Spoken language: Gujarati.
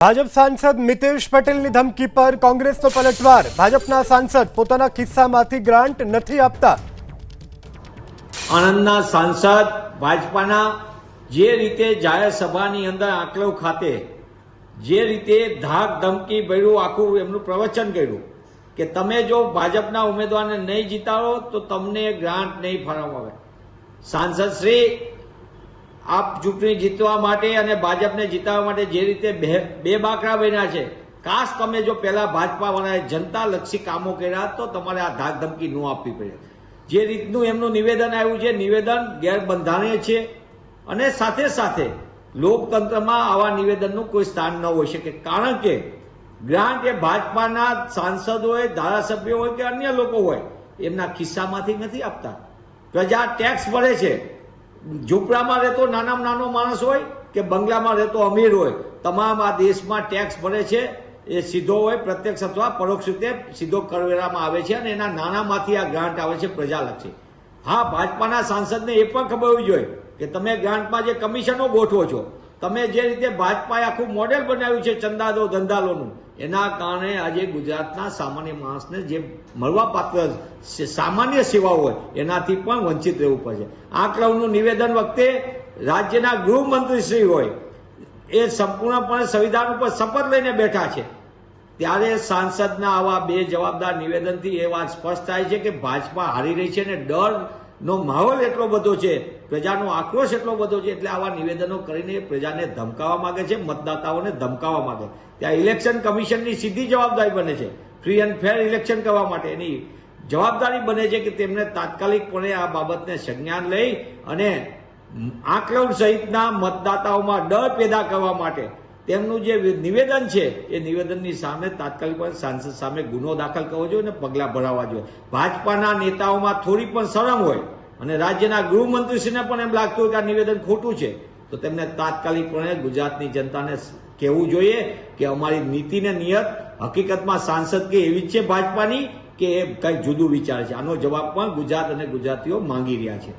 ભાજપ સાંસદ મિતેશ પટેલની ધમકી પર કોંગ્રેસનો પલટવાર। ભાજપના સાંસદ પોતાના ખિસ્સામાંથી ગ્રાન્ટ નથી આપતા। આણંદના સાંસદ ભાજપાના જે રીતે જાહેર સભાની અંદર આંકલવ ખાતે જે રીતે ધાક ધમકી ભર્યું આખું એમનું પ્રવચન કર્યું કે તમે જો ભાજપના ઉમેદવારને નહીં જીતાડો તો તમને ગ્રાન્ટ નહીં ફાળવવામાં આવે। સાંસદ શ્રી આપ ચૂંટણી જીતવા માટે અને ભાજપને જીતાડવા માટે જે રીતે બે બાકરા બન્યા છે, કાશ તમે જો પહેલા ભાજપા વાળાએ જનતાલક્ષી કામો કર્યા તો તમારે આ ધાક ધમકી ન આપવી પડે। જે રીતનું એમનું નિવેદન આવ્યું છે, નિવેદન ગેરબંધારણીય છે અને સાથે સાથે લોકતંત્રમાં આવા નિવેદનનું કોઈ સ્થાન ન હોઈ શકે। કારણ કે ગ્રાન્ટ એ ભાજપાના સાંસદ હોય, ધારાસભ્યો હોય કે અન્ય લોકો હોય એમના ખિસ્સામાંથી નથી આપતા। પ્રજા ટેક્સ ભરે છે। ઝૂંપડામાં રહેતો નાનામાં નાનો માણસ હોય કે બંગલામાં રહેતો અમીર હોય, તમામ આ દેશમાં ટેક્સ ભરે છે। એ સીધો હોય, પ્રત્યક્ષ અથવા પરોક્ષ રીતે સીધો કરવેરામાં આવે છે અને એના નાણામાંથી આ ગ્રાન્ટ આવે છે પ્રજાલક્ષી। હા, ભાજપાના સાંસદને એ પણ ખબર હોવી જોઈએ કે તમે ગ્રાન્ટમાં જે કમિશનો ગોઠવો છો, તમે જે રીતે ભાજપાએ આખું મોડેલ બનાવ્યું છે ચંદા દો ધંધા લોનું, એના કારણે આજે ગુજરાતના સામાન્ય માણસને જે મળવાપાત્ર સામાન્ય સેવાઓ હોય એનાથી પણ વંચિત રહેવું પડશે। આંકલવનું નિવેદન વખતે રાજ્યના ગૃહમંત્રી શ્રી હોય એ સંપૂર્ણપણે સંવિધાન ઉપર શપથ લઈને બેઠા છે, ત્યારે સાંસદના આવા બે જવાબદાર નિવેદનથી એ વાત સ્પષ્ટ થાય છે કે ભાજપા હારી રહી છે અને ડરનો માહોલ એટલો બધો છે, પ્રજાનો આક્રોશ એટલો બધો છે, એટલે આવા નિવેદનો કરીને પ્રજાને ધમકાવવા માંગે છે, મતદાતાઓને ધમકાવવા માંગે। ત્યાં ઇલેક્શન કમિશનની સીધી જવાબદારી બને છે ફ્રી એન્ડ ફેર ઇલેક્શન કરવા માટે। એની જવાબદારી બને છે કે તેમને તાત્કાલિકપણે આ બાબતને સંજ્ઞાન લઈ અને આંકલવ સહિતના મતદાતાઓમાં ડર પેદા કરવા માટે તેમનું જે નિવેદન છે એ નિવેદનની સામે તાત્કાલિક સાંસદ સામે ગુનો દાખલ કરવો જોઈએ અને પગલાં ભરાવવા જોઈએ। ભાજપાના નેતાઓમાં થોડી પણ શરમ હોય અને રાજ્યના ગૃહમંત્રીશ્રીને પણ એમ લાગતું હોય કે આ નિવેદન ખોટું છે તો તેમને તાત્કાલિકપણે ગુજરાતની જનતાને કહેવું જોઈએ કે અમારી નીતિ ને નિયત હકીકતમાં સાંસદ કે એવી જ છે ભાજપાની કે એ કંઈક જુદું વિચારે છે। આનો જવાબ પણ ગુજરાત અને ગુજરાતીઓ માંગી રહ્યા છે।